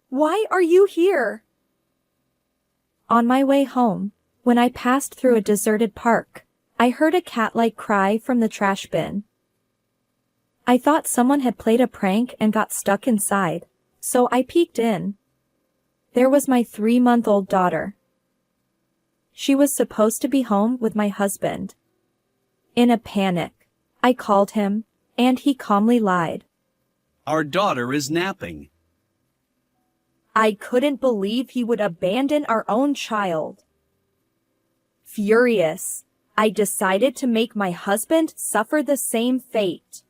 Why are you here? On my way home, when I passed through a deserted park, I heard a cat-like cry from the trash bin. I thought someone had played a prank and got stuck inside, so I peeked in. There was my 3-month-old daughter. She was supposed to be home with my husband. In a panic, I called him, and he calmly lied. Our daughter is napping. I couldn't believe he would abandon our own child. Furious, I decided to make my husband suffer the same fate.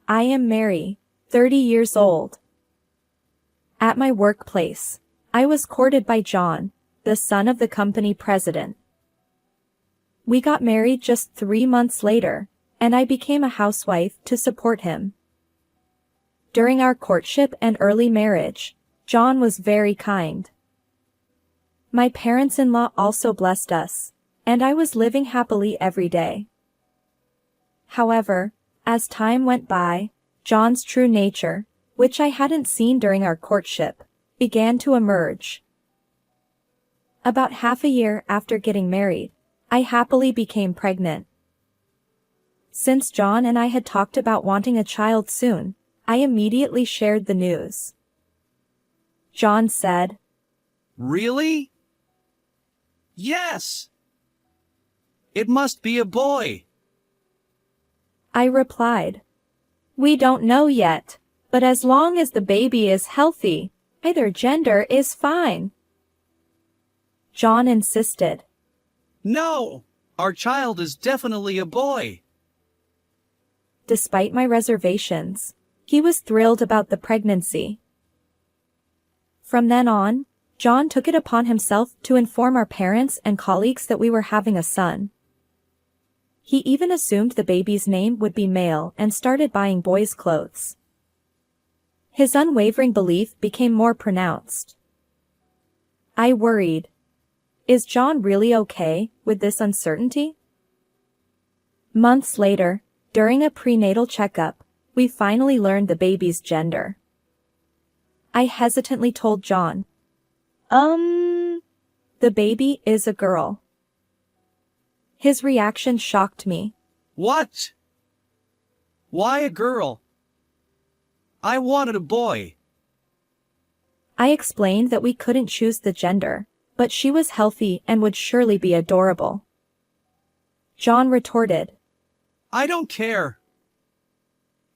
I am Mary, 30 years old. At my workplace, I was courted by John, the son of the company president. We got married just 3 months later, and I became a housewife to support him. During our courtship and early marriage, John was very kind. My parents-in-law also blessed us, and I was living happily every day. However, as time went by, John's true nature, which I hadn't seen during our courtship, began to emerge. About half a year after getting married, I happily became pregnant. Since John and I had talked about wanting a child soon, I immediately shared the news. John said, Really? Yes. It must be a boy. I replied, We don't know yet, but as long as the baby is healthy, either gender is fine. John insisted. No, our child is definitely a boy. Despite my reservations, he was thrilled about the pregnancy. From then on, John took it upon himself to inform our parents and colleagues that we were having a son. He even assumed the baby's name would be male and started buying boys' clothes. His unwavering belief became more pronounced. I worried. Is John really okay with this uncertainty? Months later, during a prenatal checkup, we finally learned the baby's gender. I hesitantly told John, the baby is a girl. His reaction shocked me. What? Why a girl? I wanted a boy. I explained that we couldn't choose the gender, but she was healthy and would surely be adorable. John retorted, I don't care.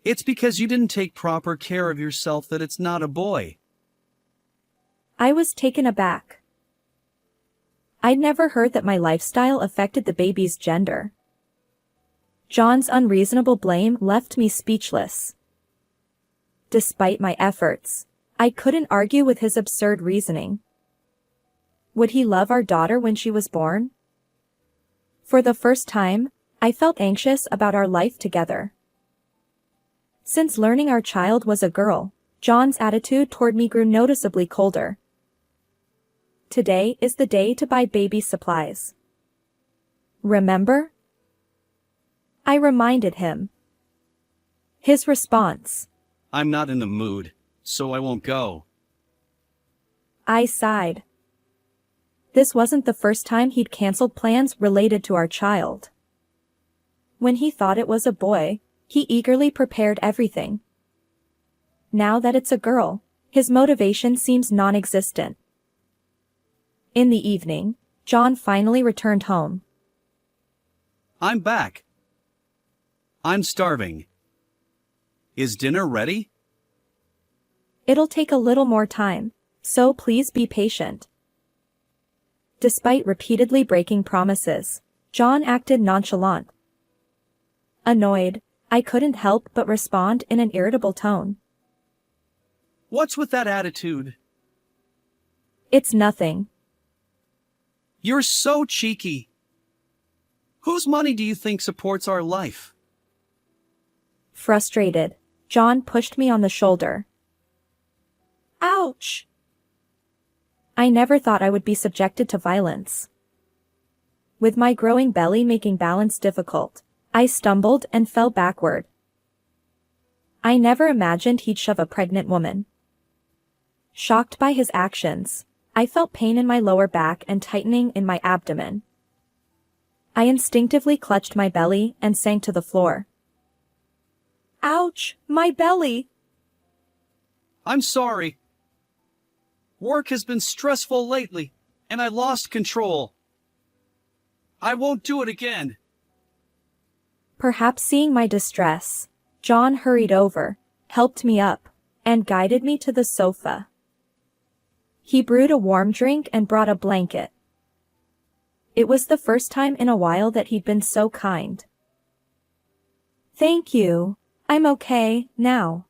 It's because you didn't take proper care of yourself that it's not a boy. I was taken aback. I'd never heard that my lifestyle affected the baby's gender. John's unreasonable blame left me speechless. Despite my efforts, I couldn't argue with his absurd reasoning. Would he love our daughter when she was born? For the first time, I felt anxious about our life together. Since learning our child was a girl, John's attitude toward me grew noticeably colder. Today is the day to buy baby supplies. Remember? I reminded him. His response. I'm not in the mood, so I won't go. I sighed. This wasn't the first time he'd canceled plans related to our child. When he thought it was a boy, he eagerly prepared everything. Now that it's a girl, his motivation seems non-existent. In the evening, John finally returned home. I'm back. I'm starving. Is dinner ready? It'll take a little more time, so please be patient. Despite repeatedly breaking promises, John acted nonchalant. Annoyed, I couldn't help but respond in an irritable tone. What's with that attitude? It's nothing. You're so cheeky. Whose money do you think supports our life? Frustrated, John pushed me on the shoulder. Ouch! I never thought I would be subjected to violence. With my growing belly making balance difficult, I stumbled and fell backward. I never imagined he'd shove a pregnant woman. Shocked by his actions, I felt pain in my lower back and tightening in my abdomen. I instinctively clutched my belly and sank to the floor. Ouch, my belly! I'm sorry. Work has been stressful lately, and I lost control. I won't do it again. Perhaps seeing my distress, John hurried over, helped me up, and guided me to the sofa. He brewed a warm drink and brought a blanket. It was the first time in a while that he'd been so kind. Thank you. I'm okay, now.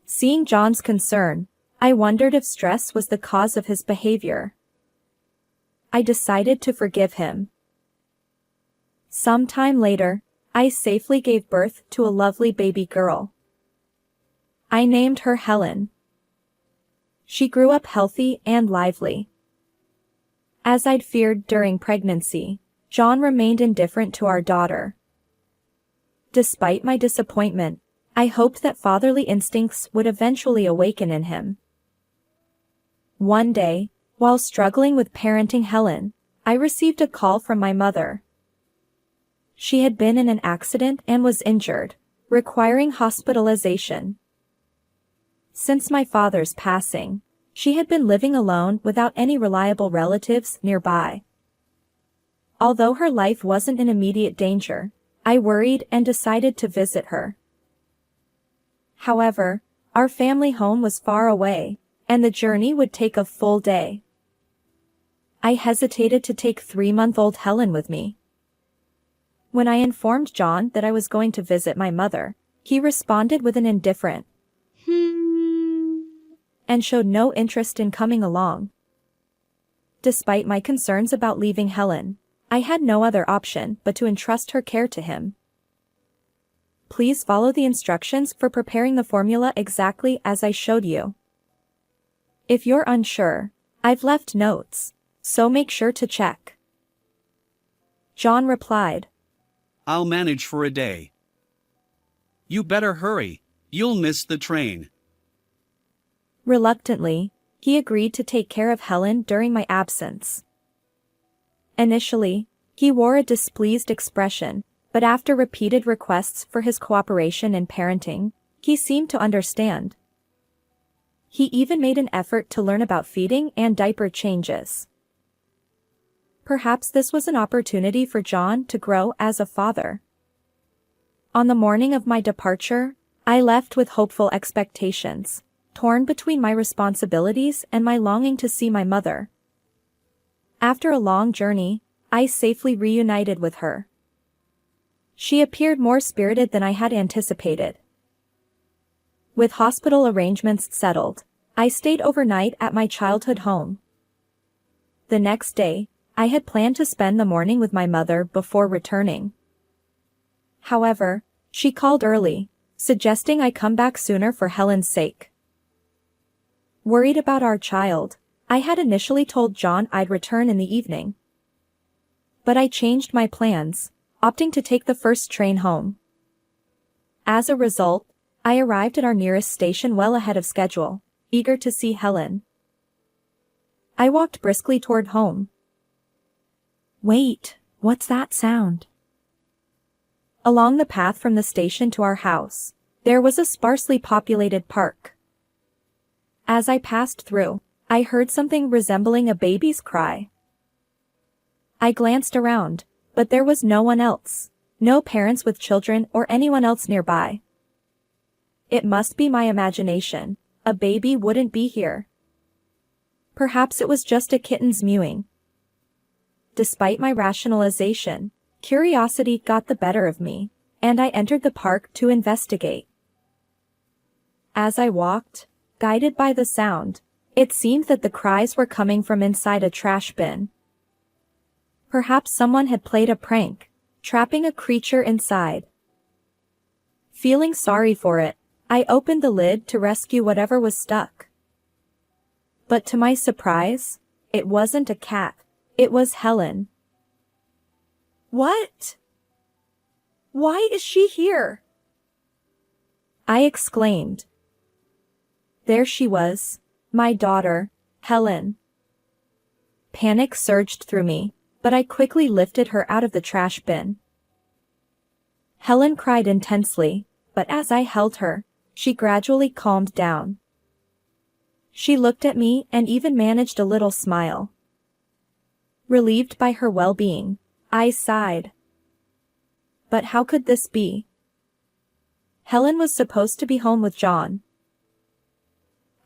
Seeing John's concern, I wondered if stress was the cause of his behavior. I decided to forgive him. Some time later, I safely gave birth to a lovely baby girl. I named her Helen. She grew up healthy and lively. As I'd feared during pregnancy, John remained indifferent to our daughter. Despite my disappointment, I hoped that fatherly instincts would eventually awaken in him. One day, while struggling with parenting Helen, I received a call from my mother. She had been in an accident and was injured, requiring hospitalization. Since my father's passing, she had been living alone without any reliable relatives nearby. Although her life wasn't in immediate danger, I worried and decided to visit her. However, our family home was far away, and the journey would take a full day. I hesitated to take 3-month-old Helen with me. When I informed John that I was going to visit my mother, he responded with an indifferent and showed no interest in coming along. Despite my concerns about leaving Helen, I had no other option but to entrust her care to him. Please follow the instructions for preparing the formula exactly as I showed you. If you're unsure, I've left notes, so make sure to check. John replied, I'll manage for a day. You better hurry, you'll miss the train. Reluctantly, he agreed to take care of Helen during my absence. Initially, he wore a displeased expression, but after repeated requests for his cooperation in parenting, he seemed to understand. He even made an effort to learn about feeding and diaper changes. Perhaps this was an opportunity for John to grow as a father. On the morning of my departure, I left with hopeful expectations, torn between my responsibilities and my longing to see my mother. After a long journey, I safely reunited with her. She appeared more spirited than I had anticipated. With hospital arrangements settled, I stayed overnight at my childhood home. The next day, I had planned to spend the morning with my mother before returning. However, she called early, suggesting I come back sooner for Helen's sake. Worried about our child, I had initially told John I'd return in the evening. But I changed my plans, opting to take the first train home. As a result, I arrived at our nearest station well ahead of schedule, eager to see Helen. I walked briskly toward home. Wait, what's that sound? Along the path from the station to our house, there was a sparsely populated park. As I passed through, I heard something resembling a baby's cry. I glanced around, but there was no one else, no parents with children or anyone else nearby. It must be my imagination, a baby wouldn't be here. Perhaps it was just a kitten's mewing. Despite my rationalization, curiosity got the better of me, and I entered the park to investigate. As I walked, guided by the sound, it seemed that the cries were coming from inside a trash bin. Perhaps someone had played a prank, trapping a creature inside. Feeling sorry for it, I opened the lid to rescue whatever was stuck. But to my surprise, it wasn't a cat, it was Helen. What? Why is she here? I exclaimed. There she was, my daughter, Helen. Panic surged through me, but I quickly lifted her out of the trash bin. Helen cried intensely, but as I held her, she gradually calmed down. She looked at me and even managed a little smile. Relieved by her well-being, I sighed. But how could this be? Helen was supposed to be home with John.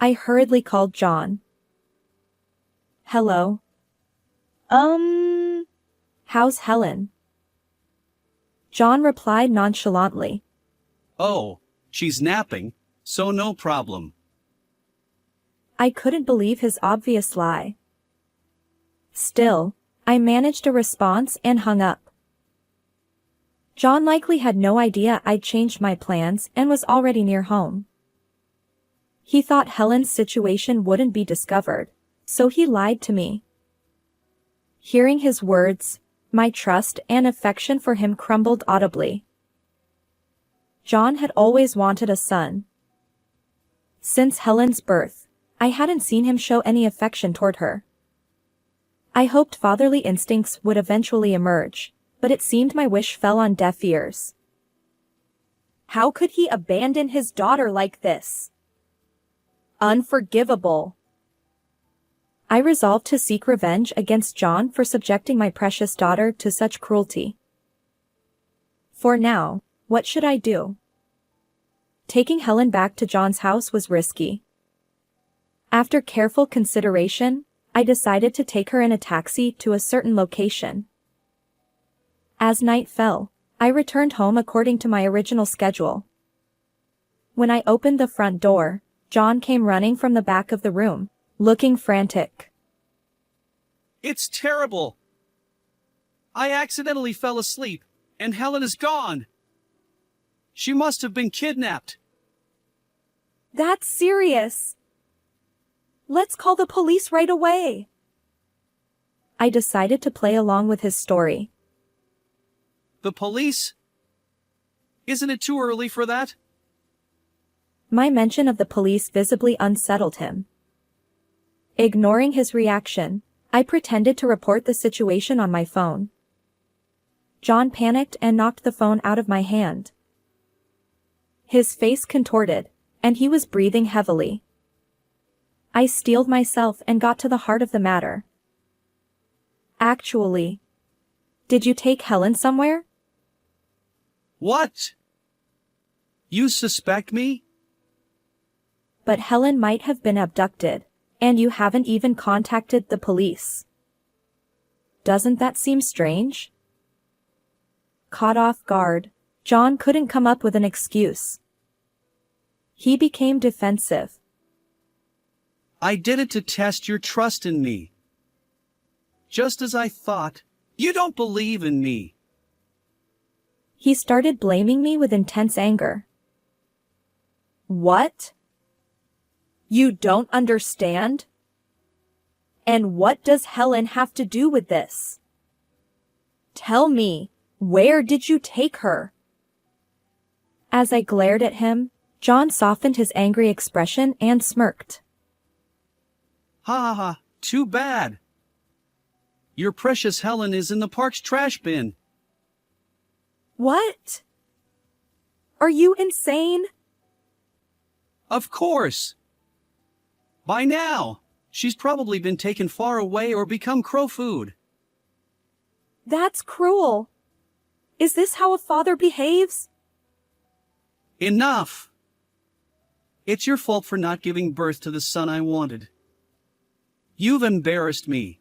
I hurriedly called John. Hello. How's Helen? John replied nonchalantly. Oh, she's napping, so no problem. I couldn't believe his obvious lie. Still, I managed a response and hung up. John likely had no idea I'd changed my plans and was already near home. He thought Helen's situation wouldn't be discovered, so he lied to me. Hearing his words, my trust and affection for him crumbled audibly. John had always wanted a son. Since Helen's birth, I hadn't seen him show any affection toward her. I hoped fatherly instincts would eventually emerge, but it seemed my wish fell on deaf ears. How could he abandon his daughter like this? Unforgivable. I resolved to seek revenge against John for subjecting my precious daughter to such cruelty. For now, what should I do? Taking Helen back to John's house was risky. After careful consideration, I decided to take her in a taxi to a certain location. As night fell, I returned home according to my original schedule. When I opened the front door, John came running from the back of the room, looking frantic. It's terrible. I accidentally fell asleep, and Helen is gone. She must have been kidnapped. That's serious. Let's call the police right away. I decided to play along with his story. The police? Isn't it too early for that? My mention of the police visibly unsettled him. Ignoring his reaction, I pretended to report the situation on my phone. John panicked and knocked the phone out of my hand. His face contorted, and he was breathing heavily. I steeled myself and got to the heart of the matter. Actually, did you take Helen somewhere? What? You suspect me? But Helen might have been abducted, and you haven't even contacted the police. Doesn't that seem strange? Caught off guard, John couldn't come up with an excuse. He became defensive. I did it to test your trust in me. Just as I thought, you don't believe in me. He started blaming me with intense anger. What? You don't understand? And what does Helen have to do with this? Tell me, where did you take her? As I glared at him, John softened his angry expression and smirked. Ha ha ha, too bad. Your precious Helen is in the park's trash bin. What? Are you insane? Of course. By now, she's probably been taken far away or become crow food. That's cruel. Is this how a father behaves? Enough. It's your fault for not giving birth to the son I wanted. You've embarrassed me.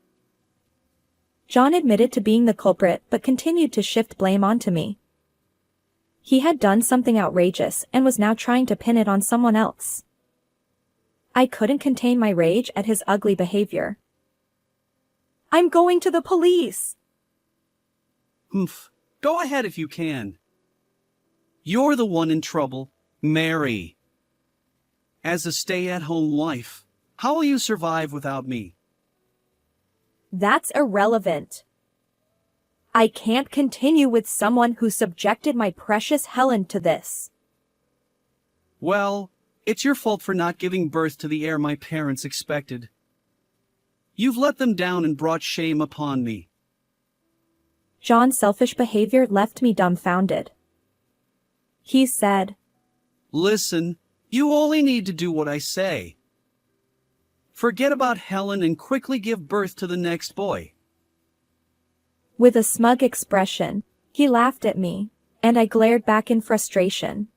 John admitted to being the culprit but continued to shift blame onto me. He had done something outrageous and was now trying to pin it on someone else. I couldn't contain my rage at his ugly behavior. I'm going to the police. Humph. Go ahead if you can. You're the one in trouble, Mary. As a stay-at-home wife, how will you survive without me? That's irrelevant. I can't continue with someone who subjected my precious Helen to this. Well, It's your fault for not giving birth to the heir my parents expected. You've let them down and brought shame upon me. John's selfish behavior left me dumbfounded. He said, Listen, you only need to do what I say. Forget about Helen and quickly give birth to the next boy. With a smug expression, he laughed at me, and I glared back in frustration.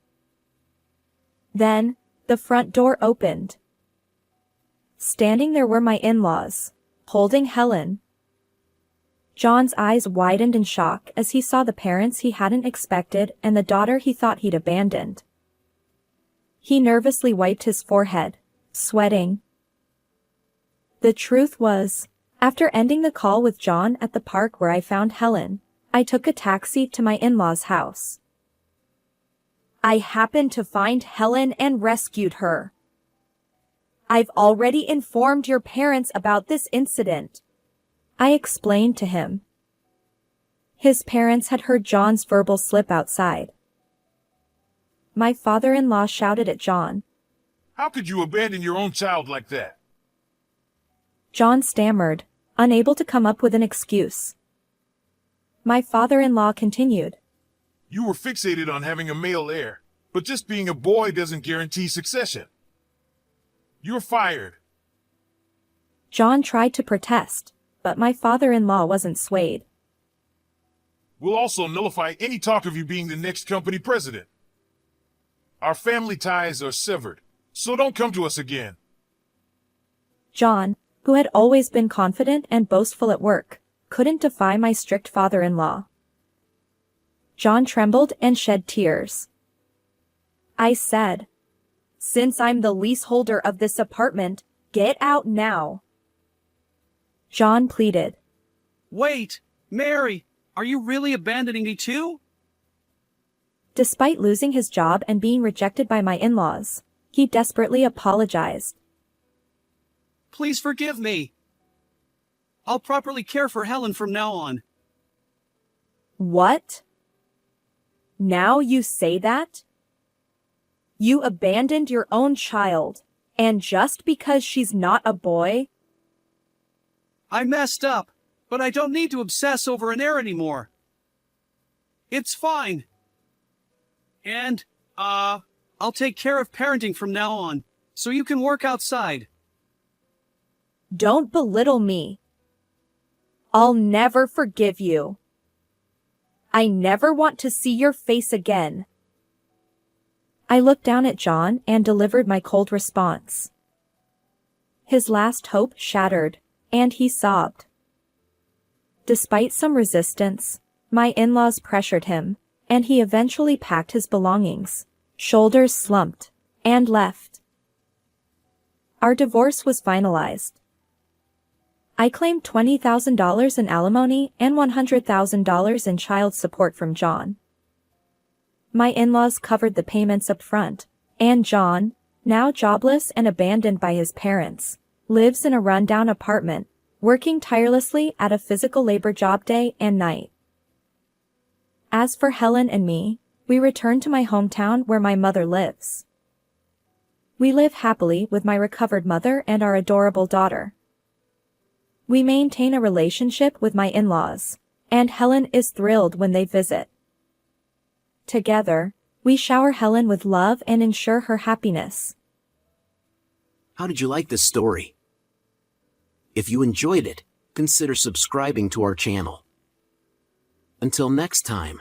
Then, the front door opened. Standing there were my in-laws, holding Helen. John's eyes widened in shock as he saw the parents he hadn't expected and the daughter he thought he'd abandoned. He nervously wiped his forehead, sweating. The truth was, after ending the call with John at the park where I found Helen, I took a taxi to my in-laws' house. I happened to find Helen and rescued her. I've already informed your parents about this incident, I explained to him. His parents had heard John's verbal slip outside. My father-in-law shouted at John. How could you abandon your own child like that? John stammered, unable to come up with an excuse. My father-in-law continued. You were fixated on having a male heir, but just being a boy doesn't guarantee succession. You're fired. John tried to protest, but my father-in-law wasn't swayed. We'll also nullify any talk of you being the next company president. Our family ties are severed, so don't come to us again. John, who had always been confident and boastful at work, couldn't defy my strict father-in-law. John trembled and shed tears. I said, Since I'm the leaseholder of this apartment, get out now. John pleaded. Wait, Mary, are you really abandoning me too? Despite losing his job and being rejected by my in-laws, he desperately apologized. Please forgive me. I'll properly care for Helen from now on. What? Now you say that? You abandoned your own child, and just because she's not a boy? I messed up, but I don't need to obsess over an heir anymore. It's fine. And, I'll take care of parenting from now on, so you can work outside. Don't belittle me. I'll never forgive you. I never want to see your face again. I looked down at John and delivered my cold response. His last hope shattered, and he sobbed. Despite some resistance, my in-laws pressured him, and he eventually packed his belongings, shoulders slumped, and left. Our divorce was finalized. I claimed $20,000 in alimony and $100,000 in child support from John. My in-laws covered the payments up front, and John, now jobless and abandoned by his parents, lives in a rundown apartment, working tirelessly at a physical labor job day and night. As for Helen and me, we returned to my hometown where my mother lives. We live happily with my recovered mother and our adorable daughter. We maintain a relationship with my in-laws, and Helen is thrilled when they visit. Together, we shower Helen with love and ensure her happiness. How did you like this story? If you enjoyed it, consider subscribing to our channel. Until next time.